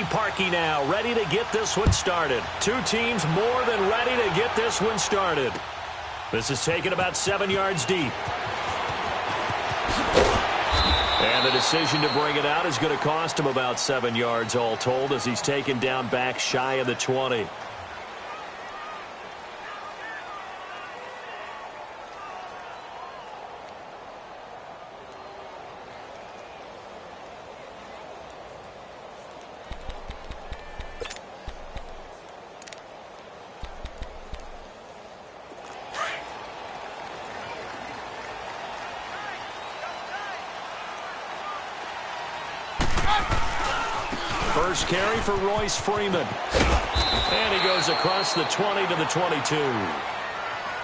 Parkey now, ready to get this one started. Two teams more than ready to get this one started. This is taken about 7 yards deep. And the decision to bring it out is going to cost him about 7 yards all told as he's taken down back shy of the 20. First carry for Royce Freeman. And he goes across the 20 to the 22.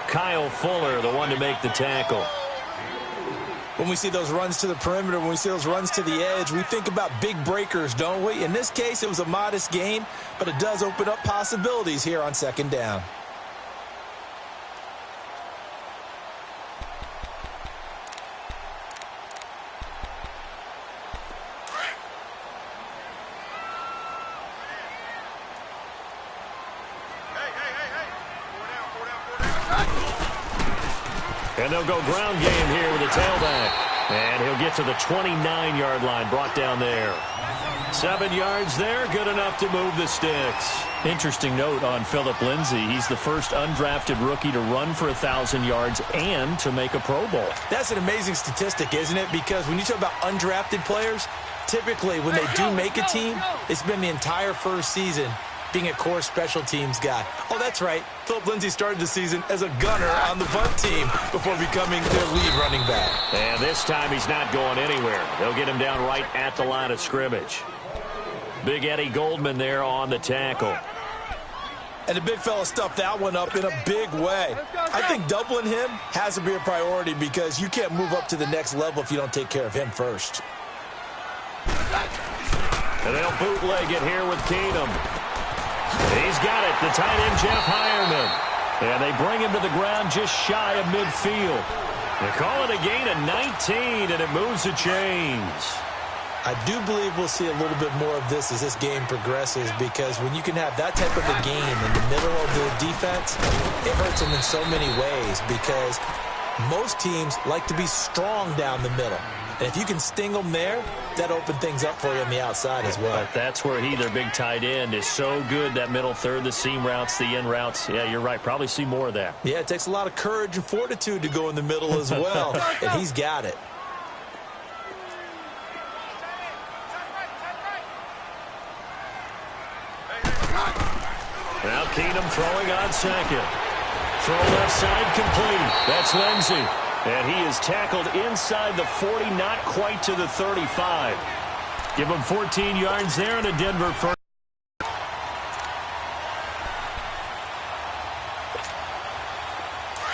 Kyle Fuller, the one to make the tackle. When we see those runs to the perimeter, when we see those runs to the edge, we think about big breakers, don't we? In this case, it was a modest gain, but it does open up possibilities here on second down. And they'll go ground game here with a tailback. And he'll get to the 29-yard line, brought down there. 7 yards there, good enough to move the sticks. Interesting note on Phillip Lindsay. He's the first undrafted rookie to run for 1,000 yards and to make a Pro Bowl. That's an amazing statistic, isn't it? Because when you talk about undrafted players, typically when they do make a team, it's been the entire first season being a core special teams guy. Oh, that's right. Phillip Lindsay started the season as a gunner on the punt team before becoming their lead running back. And this time he's not going anywhere. They'll get him down right at the line of scrimmage. Big Eddie Goldman there on the tackle. And the big fella stuffed that one up in a big way. I think doubling him has to be a priority because you can't move up to the next level if you don't take care of him first. And they'll bootleg it here with Keenum. He's got it, the tight end, Jeff Hireman. And they bring him to the ground just shy of midfield. They call it a gain of 19, and it moves the chains. I do believe we'll see a little bit more of this as this game progresses because when you can have that type of a game in the middle of the defense, it hurts them in so many ways because most teams like to be strong down the middle. And if you can sting them there, that opens things up for you on the outside as well. But that's where their big tight end, is so good, that middle third, the seam routes, the in routes. Yeah, you're right. Probably see more of that. Yeah, it takes a lot of courage and fortitude to go in the middle as well, and he's got it. Now Keenum throwing on second. Throw left side complete. That's Lindsay. And he is tackled inside the 40, not quite to the 35. Give him 14 yards there and a Denver first.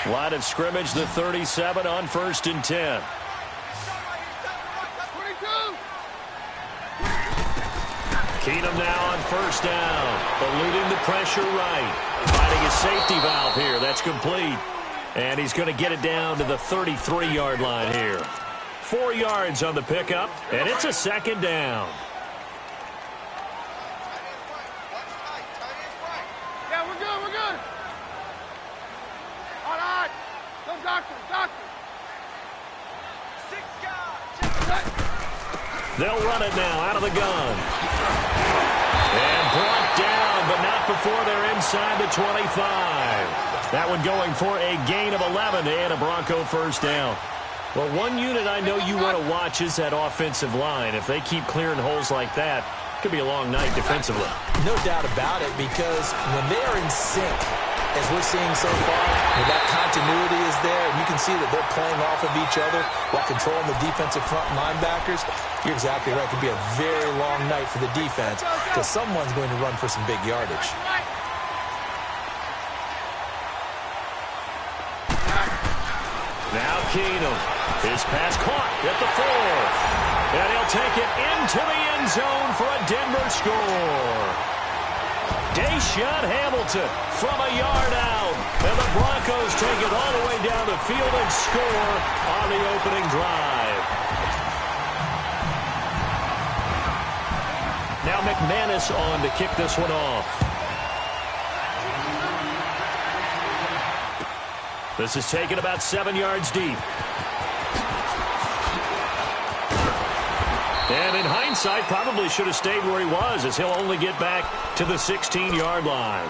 Line of scrimmage, the 37 on 1st and 10. Keenum now on 1st down. Eluding the pressure right. Finding a safety valve here. That's complete. And he's going to get it down to the 33-yard line here. 4 yards on the pickup, and it's a second down. Yeah, we're good, we're good. All right. Go doctor, doctor. 6 guys. They'll run it now out of the gun. And brought down, but not before they're inside the 25. That one going for a gain of 11 and a Bronco first down. Well, one unit I know you want to watch is that offensive line. If they keep clearing holes like that, it could be a long night defensively. No doubt about it, because when they are in sync, as we're seeing so far, when that continuity is there, and you can see that they're playing off of each other while controlling the defensive front linebackers, you're exactly right. It could be a very long night for the defense because someone's going to run for some big yardage. Now Keenum. His pass caught at the 4. And he'll take it into the end zone for a Denver score. Deshaun Hamilton from a yard out. And the Broncos take it all the way down the field and score on the opening drive. Now McManus on to kick this one off. This is taken about 7 yards deep. And in hindsight, probably should have stayed where he was, as he'll only get back to the 16-yard line.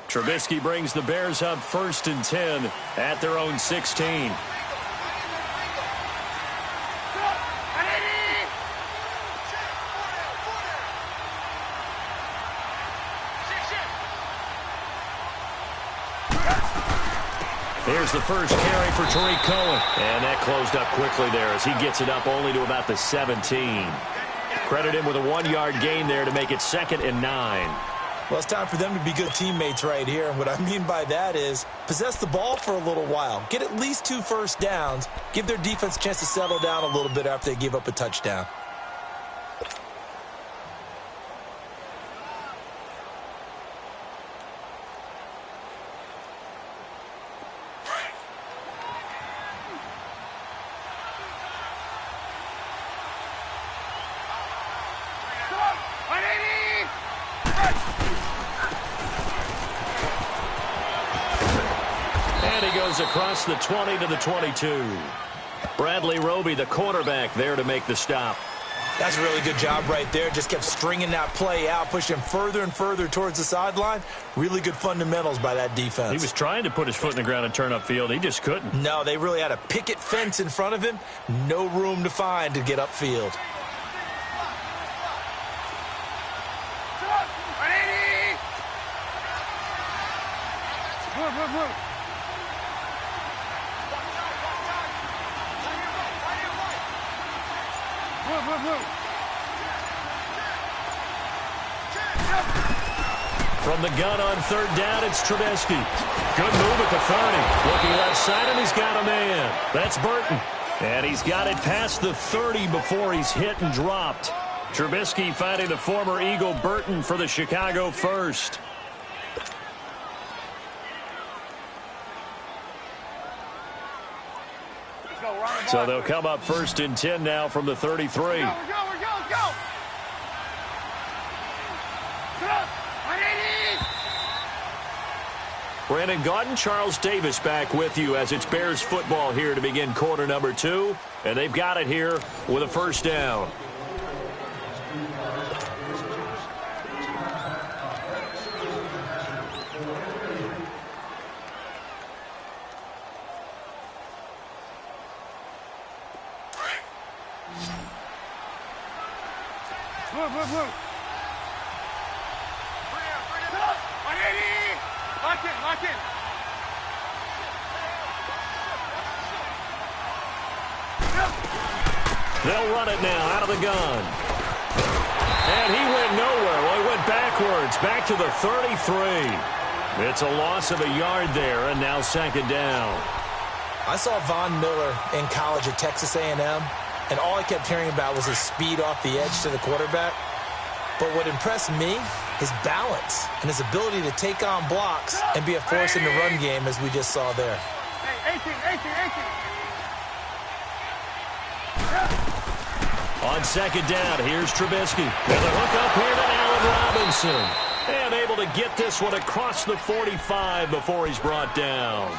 Trubisky brings the Bears up 1st and 10 at their own 16. Here's the first carry for Tariq Cohen. And that closed up quickly there as he gets it up only to about the 17. Credit him with a 1-yard gain there to make it 2nd and 9. Well, it's time for them to be good teammates right here. And what I mean by that is possess the ball for a little while. Get at least 2 first downs. Give their defense a chance to settle down a little bit after they give up a touchdown. Across the 20 to the 22. Bradley Roby, the quarterback, there to make the stop. That's a really good job right there. Just kept stringing that play out, pushing him further and further towards the sideline. Really good fundamentals by that defense. He was trying to put his foot in the ground and turn upfield. He just couldn't. No, they really had a picket fence in front of him. No room to find to get upfield. From the gun on 3rd down, it's Trubisky. Good move at the 30. Looking left side, and he's got a man. That's Burton. And he's got it past the 30 before he's hit and dropped. Trubisky finding the former Eagle Burton for the Chicago first. So they'll come up 1st and 10 now from the 33. Go. Brandon Gaudin, Charles Davis back with you as it's Bears football here to begin quarter number 2. And they've got it here with a 1st down. Lock in. They'll run it now out of the gun. And he went nowhere. Well, he went backwards, back to the 33. It's a loss of a yard there, and now 2nd down. I saw Von Miller in college at Texas A&M, and all I kept hearing about was his speed off the edge to the quarterback. But what impressed me, his balance and his ability to take on blocks and be a force in the run game, as we just saw there. Hey, 18. On 2nd down, here's Trubisky. With a hook up here to Allen Robinson. And able to get this one across the 45 before he's brought down.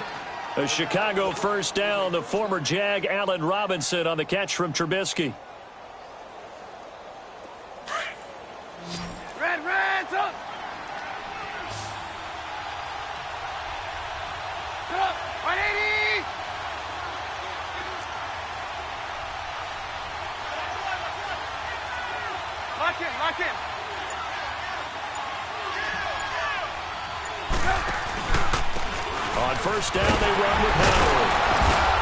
A Chicago 1st down, the former Jag Allen Robinson on the catch from Trubisky. Reds up. Up. 180. Lock in. On 1st down, they run with Howard.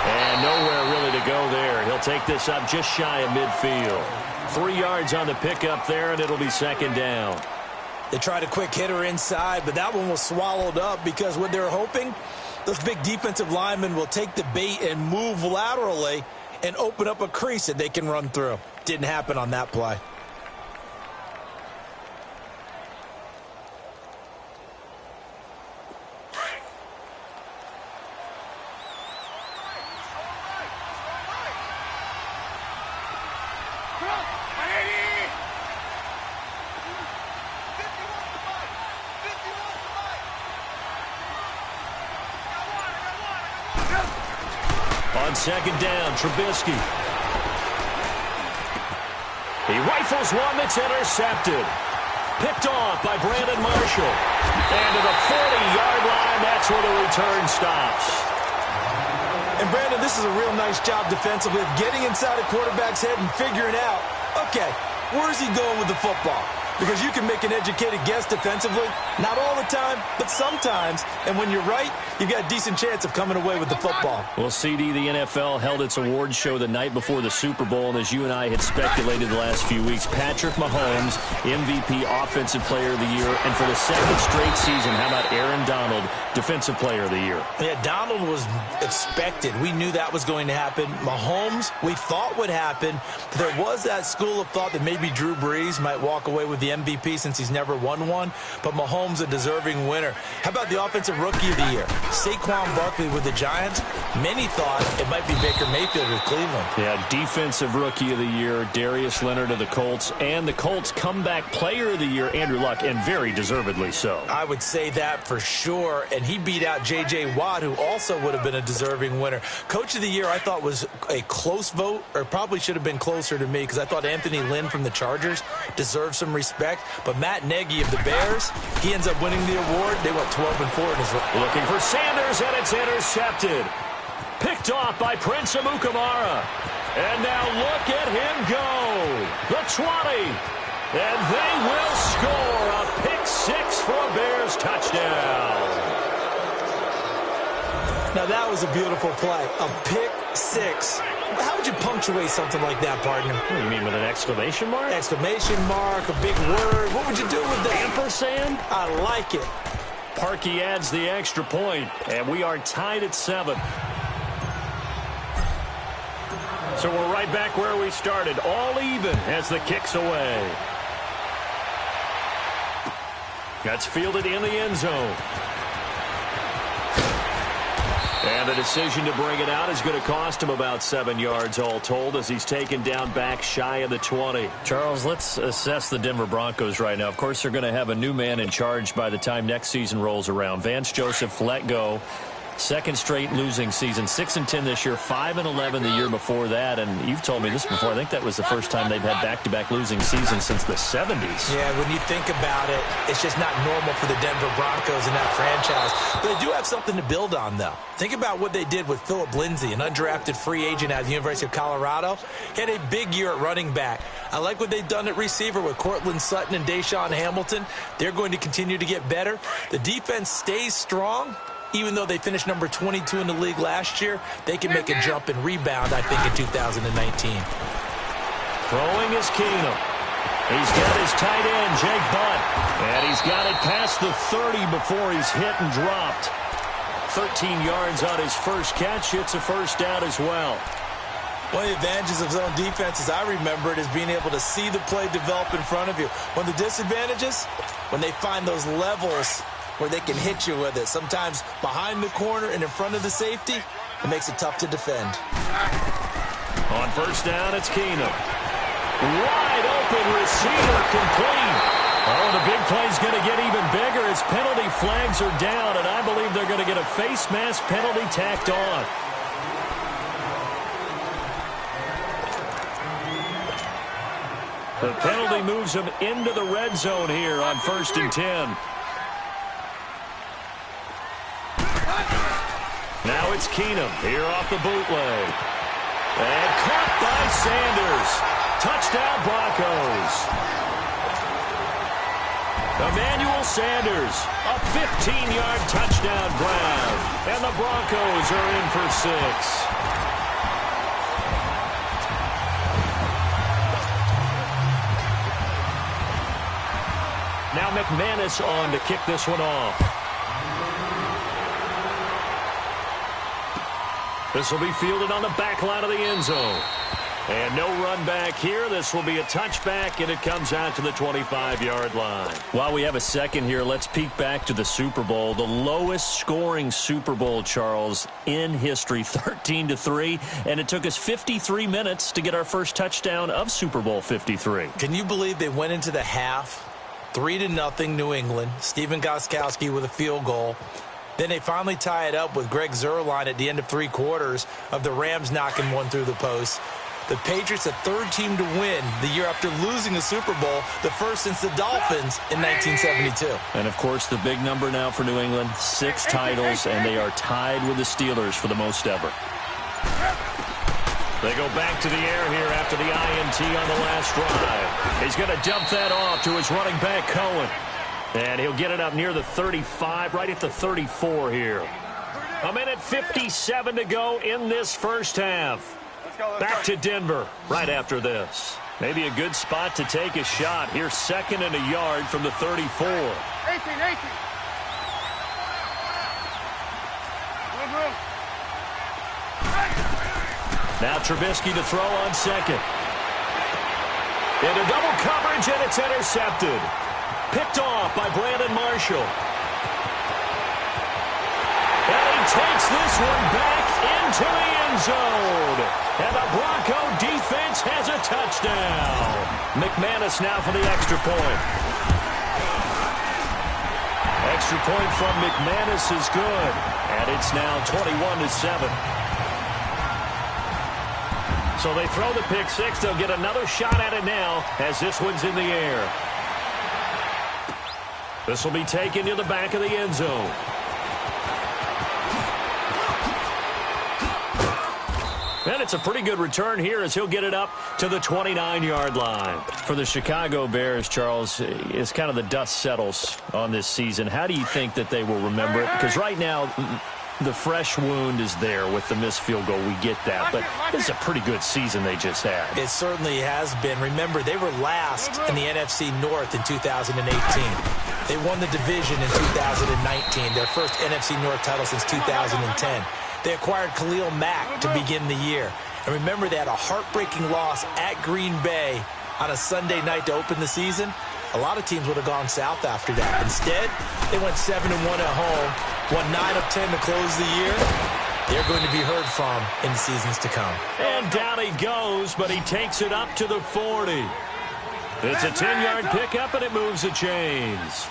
And nowhere really to go there. He'll take this up just shy of midfield. 3 yards on the pickup there, and it'll be 2nd down. They tried a quick hitter inside, but that one was swallowed up because what they're hoping, those big defensive linemen will take the bait and move laterally and open up a crease that they can run through. Didn't happen on that play. On second down, Trubisky. He rifles one that's intercepted. Picked off by Brandon Marshall. And to the 40-yard line, that's where the return stops. And, Brandon, this is a real nice job defensively of getting inside a quarterback's head and figuring out, okay, where's he going with the football? Because you can make an educated guess defensively. Not all the time, but sometimes. And when you're right, you've got a decent chance of coming away with the football. Well, CD, the NFL held its awards show the night before the Super Bowl, and as you and I had speculated the last few weeks, Patrick Mahomes, MVP, Offensive Player of the Year, and for the second straight season, how about Aaron Donald, Defensive Player of the Year? Yeah, Donald was expected. We knew that was going to happen. Mahomes, we thought would happen. There was that school of thought that maybe Drew Brees might walk away with the MVP since he's never won one, but Mahomes a deserving winner. How about the Offensive Rookie of the Year? Saquon Barkley with the Giants. Many thought it might be Baker Mayfield with Cleveland. Yeah, Defensive Rookie of the Year, Darius Leonard of the Colts, and the Colts Comeback Player of the Year, Andrew Luck, and very deservedly so. I would say that for sure, and he beat out J.J. Watt, who also would have been a deserving winner. Coach of the Year, I thought, was a close vote, or probably should have been closer to me, because I thought Anthony Lynn from the Chargers deserved some respect. But Matt Nagy of the Bears, he ends up winning the award. They went 12-4 in his rookie. Looking for Sanders, and it's intercepted. Picked off by Prince Amukamara. And now look at him go. The 20. And they will score a pick six for a Bears touchdown. Now that was a beautiful play. A pick six. How would you punctuate something like that, partner? What do you mean, with an exclamation mark? Exclamation mark, a big word. What would you do with that? Ampersand? I like it. Parkey adds the extra point, and we are tied at 7. So we're right back where we started, all even as the kick's away. That's fielded in the end zone. And the decision to bring it out is going to cost him about 7 yards all told as he's taken down back shy of the 20. Charles, let's assess the Denver Broncos right now. Of course, they're going to have a new man in charge by the time next season rolls around. Vance Joseph let go. Second straight losing season, 6-10 this year, 5-11 the year before that. And you've told me this before. I think that was the first time they've had back-to-back losing seasons since the 70s. Yeah, when you think about it, it's just not normal for the Denver Broncos in that franchise. But they do have something to build on, though. Think about what they did with Philip Lindsay, an undrafted free agent out of the University of Colorado. He had a big year at running back. I like what they've done at receiver with Cortland Sutton and Deshaun Hamilton. They're going to continue to get better. The defense stays strong. Even though they finished number 22 in the league last year, they can make a jump and rebound, I think, in 2019. Throwing is Keenum. He's got his tight end, Jake Butt. And he's got it past the 30 before he's hit and dropped. 13 yards on his first catch. It's a first down as well. One of the advantages of zone defense, as I remember it, is being able to see the play develop in front of you. One of the disadvantages, when they find those levels where they can hit you with it. Sometimes behind the corner and in front of the safety, it makes it tough to defend. On first down, it's Keenum. Wide open receiver complete. Oh, the big play's going to get even bigger as penalty flags are down, and I believe they're going to get a face mask penalty tacked on. The penalty moves him into the red zone here on 1st and 10. Now it's Keenum here off the bootleg. And caught by Sanders. Touchdown Broncos. Emmanuel Sanders, a 15-yard touchdown grab. And the Broncos are in for 6. Now McManus on to kick this one off. This will be fielded on the back line of the end zone. And no run back here. This will be a touchback, and it comes out to the 25-yard line. While we have a second here, let's peek back to the Super Bowl. The lowest scoring Super Bowl, Charles, in history, 13-3. And it took us 53 minutes to get our first touchdown of Super Bowl 53. Can you believe they went into the half, 3-0 New England, Stephen Gostkowski with a field goal. Then they finally tie it up with Greg Zuerlein at the end of 3 quarters of the Rams knocking one through the post. The Patriots, the 3rd team to win the year after losing the Super Bowl, the first since the Dolphins in 1972. And, of course, the big number now for New England, 6 titles, and they are tied with the Steelers for the most ever. They go back to the air here after the INT on the last drive. He's going to dump that off to his running back, Cohen. And he'll get it up near the 35, right at the 34 here. 1:57 to go in this first half. Back to Denver right after this. Maybe a good spot to take a shot. Here's 2nd and a yard from the 34. 18. Now Trubisky to throw on 2nd. Into double coverage, and it's intercepted. Picked off by Brandon Marshall. And he takes this one back into the end zone. And the Bronco defense has a touchdown. McManus now for the extra point. Extra point from McManus is good. And it's now 21-7. So they throw the pick 6. They'll get another shot at it now as this one's in the air. This will be taken to the back of the end zone. And it's a pretty good return here as he'll get it up to the 29-yard line. For the Chicago Bears, Charles, it's kind of the dust settles on this season. How do you think that they will remember it? Because right now, the fresh wound is there with the missed field goal. We get that. But this is a pretty good season they just had. It certainly has been. Remember, they were last in the NFC North in 2018. They won the division in 2019, their first NFC North title since 2010. They acquired Khalil Mack to begin the year. And remember, they had a heartbreaking loss at Green Bay on a Sunday night to open the season. A lot of teams would have gone south after that. Instead, they went 7-1 at home, won 9 of 10 to close the year. They're going to be heard from in the seasons to come. And down he goes, but he takes it up to the 40. It's a 10-yard pickup, and it moves the chains.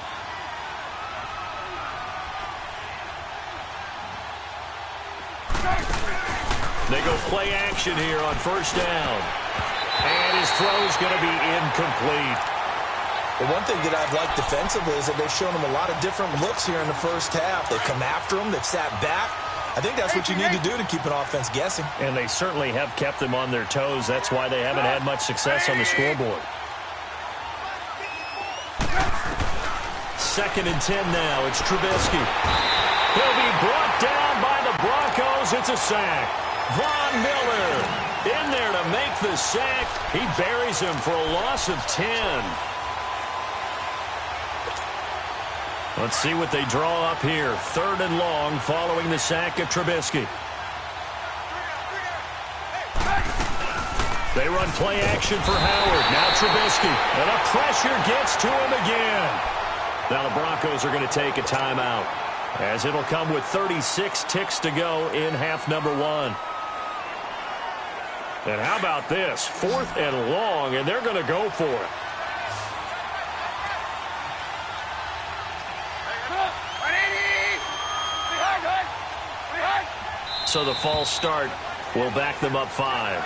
They go play action here on first down. And his throw's going to be incomplete. Well, one thing that I've liked defensively is that they've shown him a lot of different looks here in the first half. They've come after him. They've sat back. I think that's what you need to do to keep an offense guessing. And they certainly have kept them on their toes. That's why they haven't had much success on the scoreboard. 2nd and 10 now. It's Trubisky. He'll be brought down by the Broncos. It's a sack. Von Miller in there to make the sack. He buries him for a loss of 10. Let's see what they draw up here. 3rd and long following the sack of Trubisky. They run play action for Howard. Now Trubisky. And the pressure gets to him again. Now the Broncos are going to take a timeout, as it'll come with 36 ticks to go in half number 1. And how about this? 4th and long, and they're going to go for it. So the false start will back them up 5.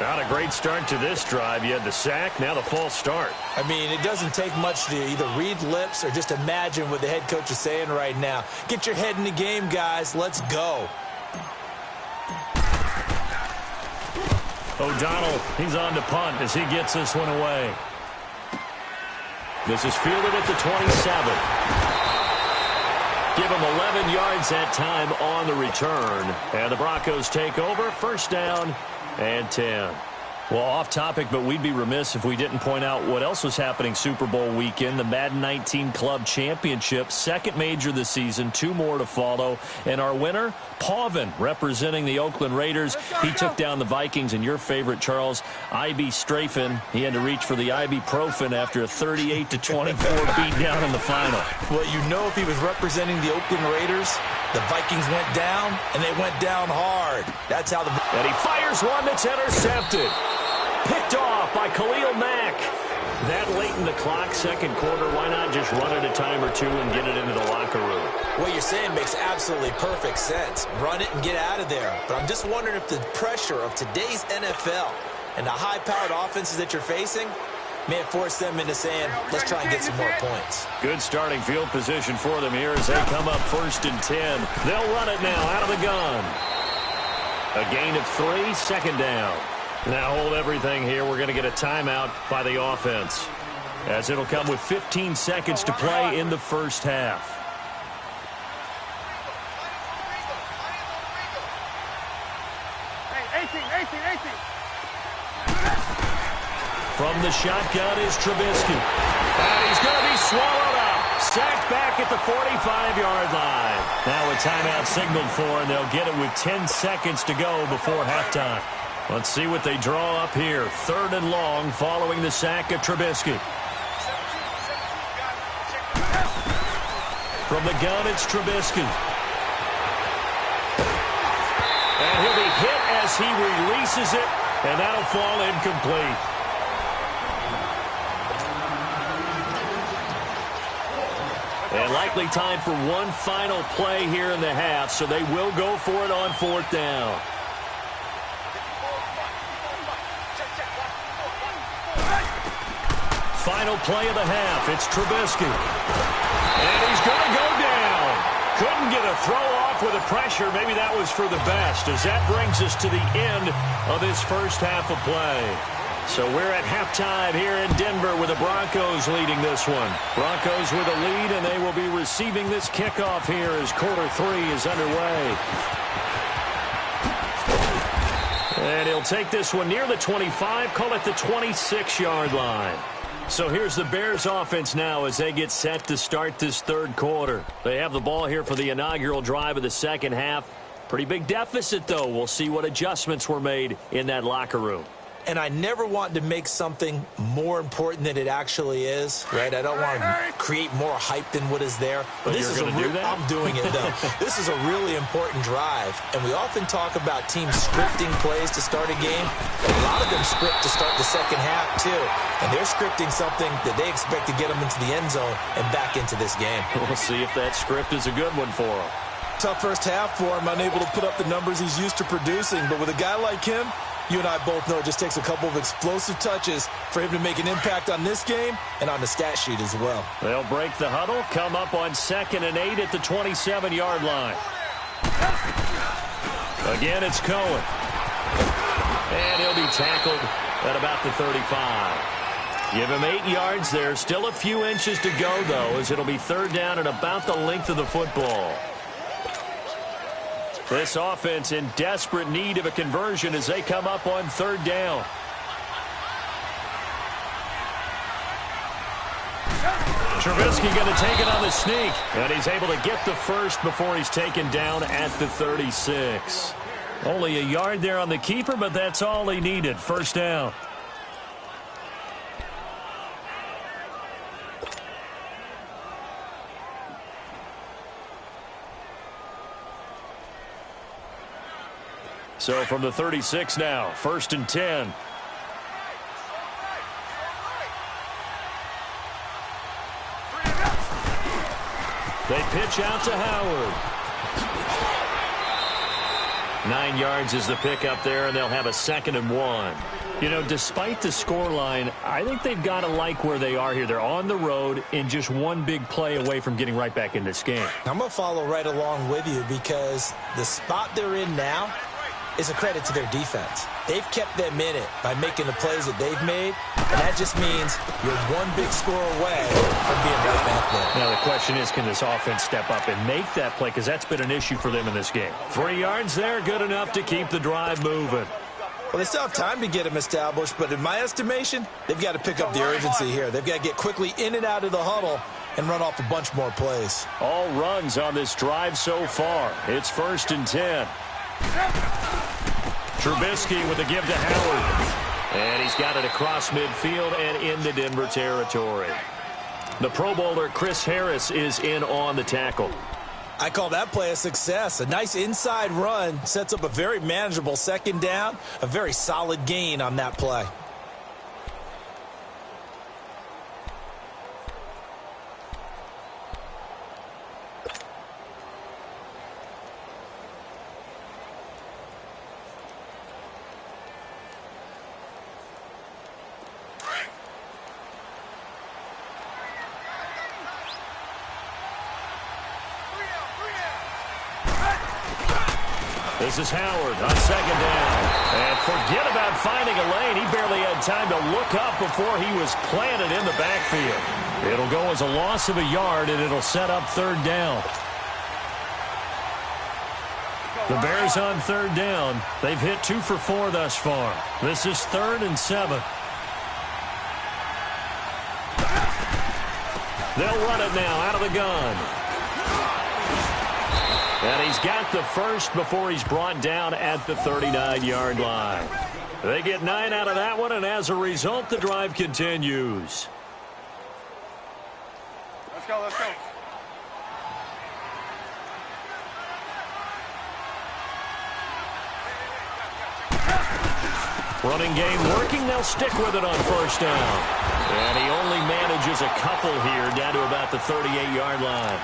Not a great start to this drive. You had the sack, now the false start. I mean, it doesn't take much to either read lips or just imagine what the head coach is saying right now. Get your head in the game, guys. Let's go. O'Donnell, he's on to punt as he gets this one away. This is fielded at the 27. Give him 11 yards that time on the return. And the Broncos take over. First down and 10. Well, off topic, but we'd be remiss if we didn't point out what else was happening Super Bowl weekend. The Madden 19 Club Championship, 2nd major this season, 2 more to follow. And our winner, Pauvin, representing the Oakland Raiders. He took down the Vikings, and your favorite, Charles, IB Strafen. He had to reach for the ibuprofen after a 38-24 beatdown in the final. Well, you know, if he was representing the Oakland Raiders, the Vikings went down, and they went down hard. That's how And he fires one that's intercepted. Picked off by Khalil Mack. That late in the clock, second quarter, why not just run it a time or two and get it into the locker room? What you're saying makes absolutely perfect sense. Run it and get out of there. But I'm just wondering if the pressure of today's NFL and the high-powered offenses that you're facing may have forced them into saying, let's try and get some more points. Good starting field position for them here as they come up 1st and 10. They'll run it now out of the gun. A gain of 3, second down. Now hold everything here. We're going to get a timeout by the offense, as it'll come with 15 seconds to play in the first half. Hey, 18. From the shotgun is Trubisky. And he's going to be swallowed up. Sacked back at the 45-yard line. Now a timeout signaled for, and they'll get it with 10 seconds to go before halftime. Let's see what they draw up here. 3rd and long following the sack of Trubisky. From the gun, it's Trubisky. And he'll be hit as he releases it, and that'll fall incomplete. And likely time for one final play here in the half, so they will go for it on 4th down. Final play of the half. It's Trubisky. And he's going to go down. Couldn't get a throw off with the pressure. Maybe that was for the best, as that brings us to the end of this first half of play. So we're at halftime here in Denver with the Broncos leading this one. Broncos with a lead, and they will be receiving this kickoff here as quarter 3 is underway. And he'll take this one near the 25, call it the 26-yard line. So here's the Bears offense now as they get set to start this 3rd quarter. They have the ball here for the inaugural drive of the second half. Pretty big deficit, though. We'll see what adjustments were made in that locker room. And I never want to make something more important than it actually is, right? I don't want to create more hype than what is there. But this is do that? I'm doing it, though. This is a really important drive, and we often talk about teams scripting plays to start a game. A lot of them script to start the second half, too. And they're scripting something that they expect to get them into the end zone and back into this game. We'll see if that script is a good one for them. Tough first half for him, unable to put up the numbers he's used to producing. But with a guy like him, you and I both know it just takes a couple of explosive touches for him to make an impact on this game and on the stat sheet as well. They'll break the huddle, come up on 2nd and 8 at the 27-yard line. Again, it's Cohen. And he'll be tackled at about the 35. Give him 8 yards there. Still a few inches to go, though, as it'll be 3rd down and about the length of the football. This offense in desperate need of a conversion as they come up on 3rd down. Trubisky going to take it on the sneak, and he's able to get the first before he's taken down at the 36. Only a yard there on the keeper, but that's all he needed. 1st down. So from the 36 now, 1st and 10. They pitch out to Howard. 9 yards is the pickup there, and they'll have a 2nd and 1. You know, despite the scoreline, I think they've got to like where they are here. They're on the road and just one big play away from getting right back in this game. I'm going to follow right along with you because the spot they're in now is a credit to their defense. They've kept them in it by making the plays that they've made, and that just means you're one big score away from being right back there. Now the question is, can this offense step up and make that play? Because that's been an issue for them in this game. 3 yards there, good enough to keep the drive moving. Well, they still have time to get them established, but in my estimation, they've got to pick up the urgency here. They've got to get quickly in and out of the huddle and run off a bunch more plays. All runs on this drive so far. It's 1st and 10. Trubisky with a give to Howard. And he's got it across midfield and into Denver territory. The Pro Bowler Chris Harris is in on the tackle. I call that play a success. A nice inside run sets up a very manageable 2nd down. A very solid gain on that play. This is Howard on second down. And forget about finding a lane. He barely had time to look up before he was planted in the backfield. It'll go as a loss of a yard, and it'll set up third down. The Bears on third down. They've hit 2 for 4 thus far. This is 3rd and 7. They'll run it now out of the gun. And he's got the first before he's brought down at the 39-yard line. They get 9 out of that one, and as a result, the drive continues. Let's go, let's go. Running game working. They'll stick with it on first down. And he only manages a couple here down to about the 38-yard line.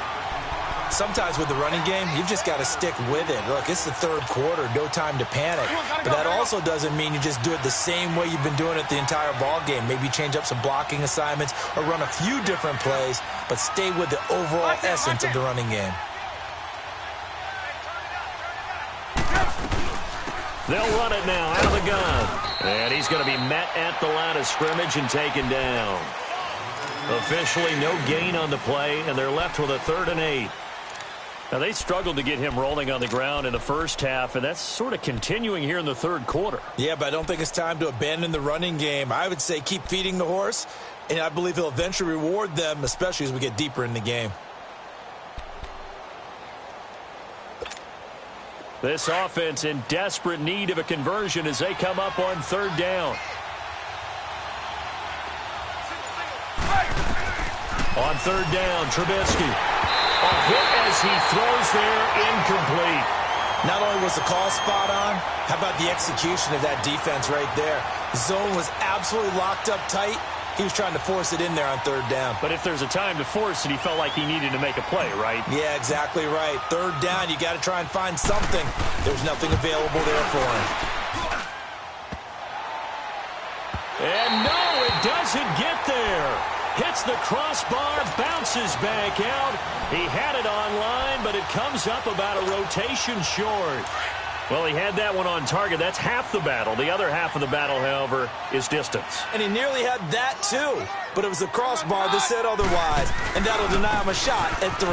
Sometimes with the running game, you've just got to stick with it. Look, it's the third quarter, no time to panic. But that also doesn't mean you just do it the same way you've been doing it the entire ball game. Maybe change up some blocking assignments or run a few different plays, but stay with the overall essence of the running game. They'll run it now out of the gun. And he's going to be met at the line of scrimmage and taken down. Officially no gain on the play, and they're left with a 3rd and 8. Now, they struggled to get him rolling on the ground in the first half, and that's sort of continuing here in the third quarter. Yeah, but I don't think it's time to abandon the running game. I would say keep feeding the horse, and I believe he'll eventually reward them, especially as we get deeper in the game. This offense in desperate need of a conversion as they come up on third down. On third down, Trubisky. A hit as he throws there, incomplete. Not only was the call spot on, how about the execution of that defense right there? Zone was absolutely locked up tight. He was trying to force it in there on third down. But if there's a time to force it, he felt like he needed to make a play, right? Yeah, exactly right. Third down, you got to try and find something. There's nothing available there for him. And no, it doesn't get there. Hits the crossbar, bounces back out. He had it online, but it comes up about a rotation short. Well, he had that one on target. That's half the battle. The other half of the battle, however, is distance. And he nearly had that, too. But it was the crossbar that said otherwise. And that'll deny him a shot at 3.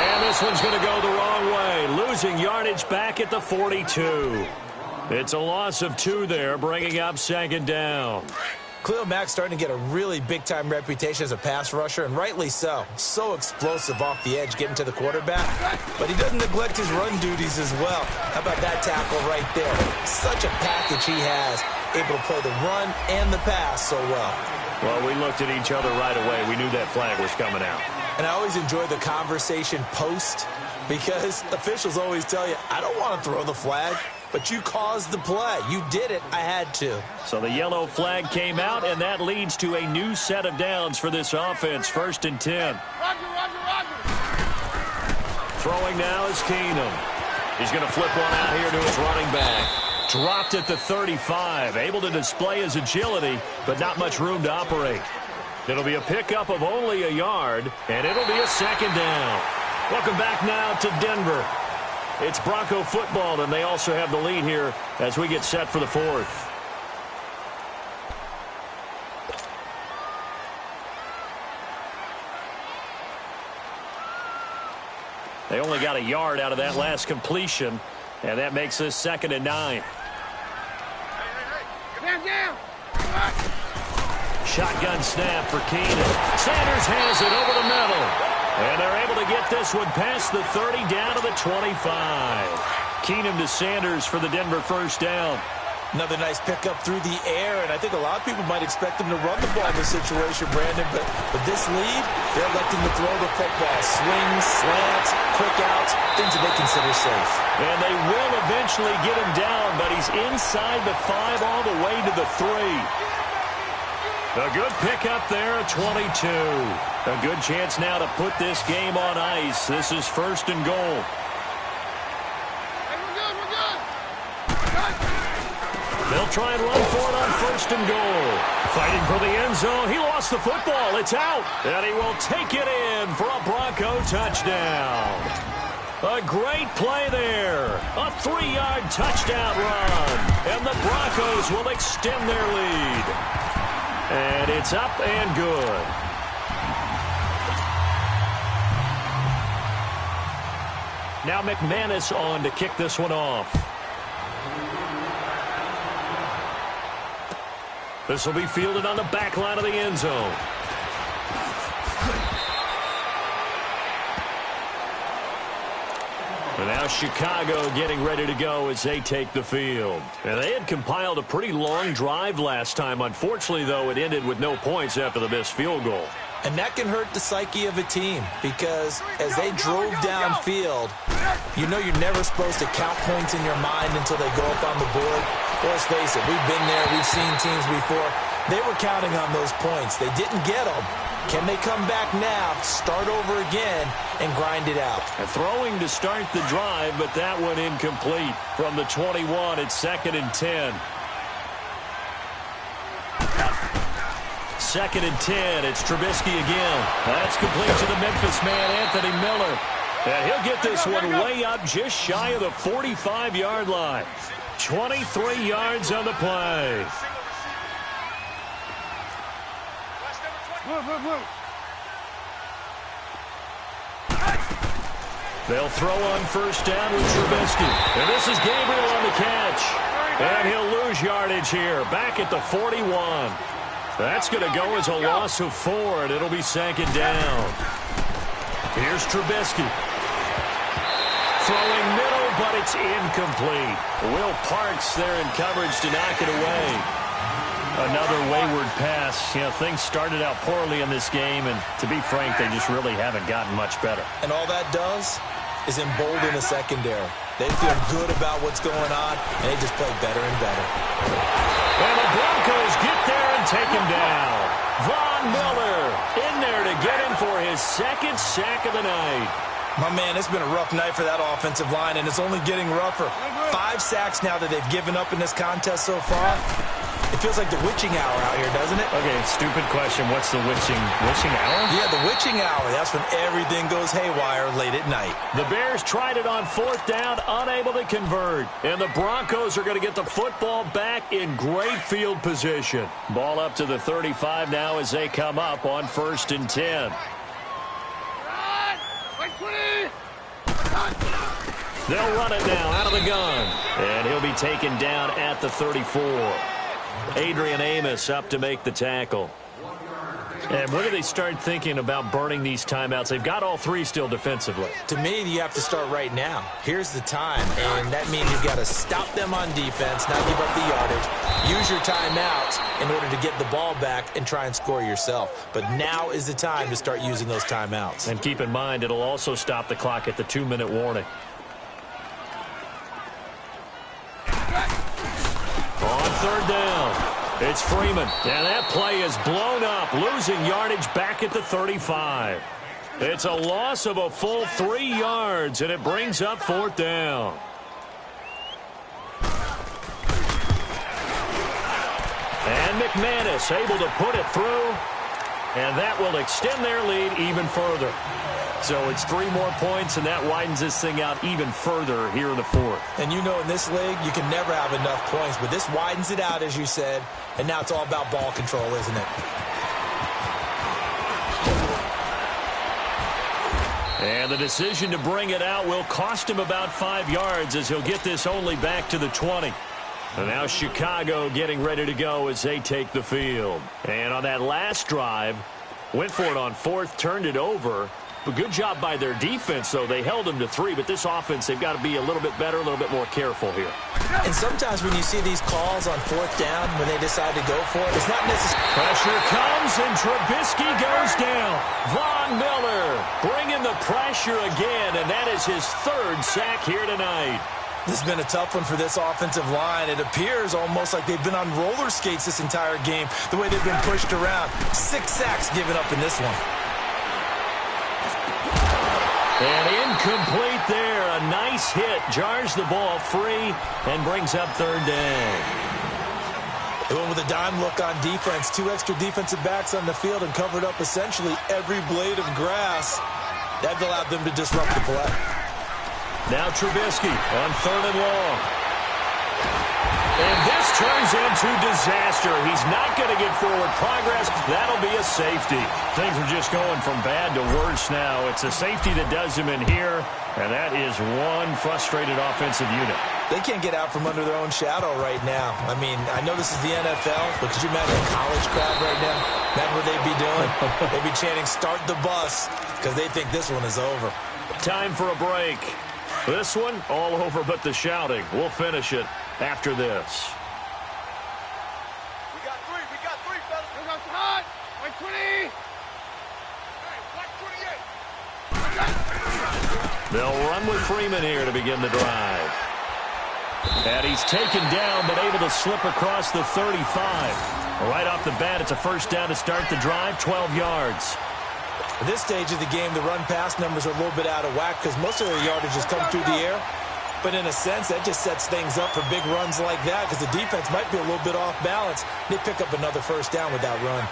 And this one's going to go the wrong way. Losing yardage back at the 42. It's a loss of 2 there, bringing up second down. Khalil Mack's starting to get a really big-time reputation as a pass rusher, and rightly so. So explosive off the edge getting to the quarterback. But he doesn't neglect his run duties as well. How about that tackle right there? Such a package he has, able to play the run and the pass so well. Well, we looked at each other right away. We knew that flag was coming out. And I always enjoy the conversation post, because officials always tell you, I don't want to throw the flag. But you caused the play. You did it. I had to. So the yellow flag came out, and that leads to a new set of downs for this offense. 1st and 10. Roger. Throwing now is Keenum. He's going to flip one out here to his running back. Dropped at the 35. Able to display his agility, but not much room to operate. It'll be a pickup of only a yard, and it'll be a 2nd down. Welcome back now to Denver. It's Bronco football, and they also have the lead here as we get set for the 4th. They only got a yard out of that last completion, and that makes this 2nd and 9. Down. Shotgun snap for Keenan. Sanders has it over the middle. And they're able to get this one past the 30 down to the 25. Keenum to Sanders for the Denver first down. Another nice pickup through the air, and I think a lot of people might expect him to run the ball in this situation, Brandon, but with this lead, they're electing to throw the football. Swings, slants, quick outs, things that they consider safe. And they will eventually get him down, but he's inside the 5 all the way to the 3. A good pickup there at 22. A good chance now to put this game on ice. This is 1st and goal. Hey, we're good. They'll try and run for it on 1st and goal. Fighting for the end zone. He lost the football. It's out. And he will take it in for a Bronco touchdown. A great play there. A 3-yard touchdown run. And the Broncos will extend their lead. And it's up and good. Now McManus on to kick this one off. This will be fielded on the back line of the end zone. And now Chicago getting ready to go as they take the field. And they had compiled a pretty long drive last time. Unfortunately, though, it ended with no points after the missed field goal. And that can hurt the psyche of a team because as they drove downfield, you know you're never supposed to count points in your mind until they go up on the board. Well, let's face it, we've been there, we've seen teams before. They were counting on those points. They didn't get them. Can they come back now, start over again, and grind it out? A throwing to start the drive, but that one incomplete. From the 21, it's 2nd and 10. 2nd and 10. It's Trubisky again. That's complete to the Memphis man, Anthony Miller. And he'll get this one way up just shy of the 45-yard line. 23 yards on the play. They'll throw on first down with Trubisky. And this is Gabriel on the catch. And he'll lose yardage here. Back at the 41. That's going to go as a loss of 4, and it'll be 2nd down. Here's Trubisky. Throwing middle, but it's incomplete. Will Parks there in coverage to knock it away. Another wayward pass. You know, things started out poorly in this game, and to be frank, they just really haven't gotten much better. And all that does is embolden the secondary. They feel good about what's going on, and they just play better and better. And the Broncos get there and take him down. Von Miller in there to get him for his 2nd sack of the night. My man, it's been a rough night for that offensive line, and it's only getting rougher. 5 sacks now that they've given up in this contest so far. It feels like the witching hour out here, doesn't it? Okay, stupid question. What's the witching hour? Yeah, the witching hour. That's when everything goes haywire late at night. The Bears tried it on 4th down, unable to convert. And the Broncos are going to get the football back in great field position. Ball up to the 35 now as they come up on 1st and 10. They'll run it now out of the gun. And he'll be taken down at the 34. Adrian Amos up to make the tackle. And when do they start thinking about burning these timeouts? They've got all 3 still defensively. To me, you have to start right now. Here's the time, and that means you've got to stop them on defense, not give up the yardage. Use your timeouts in order to get the ball back and try and score yourself. But now is the time to start using those timeouts. And keep in mind, it'll also stop the clock at the 2-minute warning. On 3rd down, it's Freeman. And that play is blown up, losing yardage back at the 35. It's a loss of a full 3 yards, and it brings up 4th down. And McManus able to put it through, and that will extend their lead even further. So it's 3 more points, and that widens this thing out even further here in the 4th. And you know in this league, you can never have enough points, but this widens it out, as you said, and now it's all about ball control, isn't it? And the decision to bring it out will cost him about 5 yards as he'll get this only back to the 20. And now Chicago getting ready to go as they take the field. And on that last drive, went for it on 4th, turned it over. But good job by their defense, though. They held them to 3, but this offense, they've got to be a little bit better, a little bit more careful here. And sometimes when you see these calls on 4th down, when they decide to go for it, it's not necessarily... Pressure comes, and Trubisky goes down. Von Miller bringing the pressure again, and that is his 3rd sack here tonight. This has been a tough one for this offensive line. It appears almost like they've been on roller skates this entire game, the way they've been pushed around. 6 sacks given up in this one. And incomplete there. A nice hit. Jars the ball free and brings up 3rd down. They went with a dime look on defense. 2 extra defensive backs on the field and covered up essentially every blade of grass. That allowed them to disrupt the play. Now Trubisky on 3rd and long. And this turns into disaster. He's not going to get forward progress. That'll be a safety. Things are just going from bad to worse now. It's a safety that does him in here, and that is one frustrated offensive unit. They can't get out from under their own shadow right now. I mean, I know this is the NFL, but could you imagine a college crowd right now? Imagine what they'd be doing. They'd be chanting, "Start the bus," because they think this one is over. Time for a break. This one, all over but the shouting. We'll finish it after this. We got three, fellas. We got hot. Like 20. Hey, like 28. They'll run with Freeman here to begin the drive. And he's taken down, but able to slip across the 35. Right off the bat, it's a first down to start the drive, 12 yards. At this stage of the game, the run-pass numbers are a little bit out of whack because most of their yardage has come through the air. But in a sense, that just sets things up for big runs like that because the defense might be a little bit off balance. They pick up another first down with that run.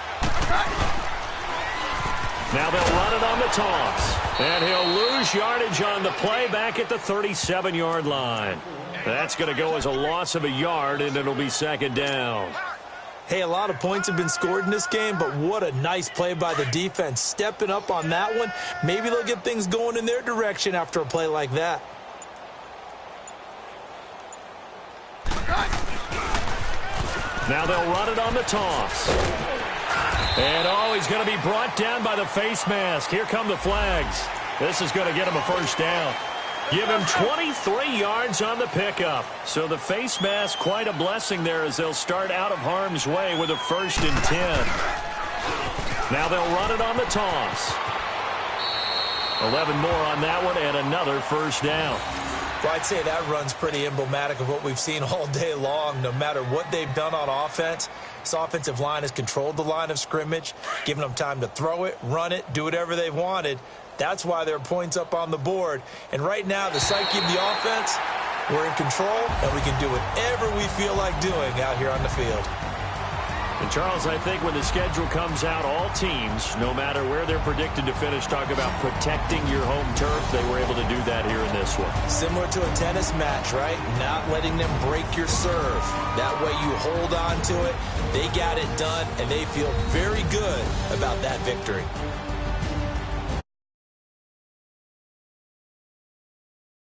Now they'll run it on the toss. And he'll lose yardage on the play back at the 37-yard line. That's going to go as a loss of a yard, and it'll be 2nd down. Hey, a lot of points have been scored in this game, but what a nice play by the defense. Stepping up on that one, maybe they'll get things going in their direction after a play like that. Now they'll run it on the toss. And, he's going to be brought down by the face mask. Here come the flags. This is going to get him a first down. Give him 23 yards on the pickup. So the face mask, quite a blessing there as they'll start out of harm's way with a 1st and 10. Now they'll run it on the toss. 11 more on that one and another first down. Well, I'd say that run's pretty emblematic of what we've seen all day long. No matter what they've done on offense, this offensive line has controlled the line of scrimmage, given them time to throw it, run it, do whatever they've wanted. That's why there are points up on the board. And right now, the psyche of the offense, we're in control, and we can do whatever we feel like doing out here on the field. And, Charles, I think when the schedule comes out, all teams, no matter where they're predicted to finish, talk about protecting your home turf. They were able to do that here in this one. Similar to a tennis match, right? Not letting them break your serve. That way you hold on to it. They got it done, and they feel very good about that victory.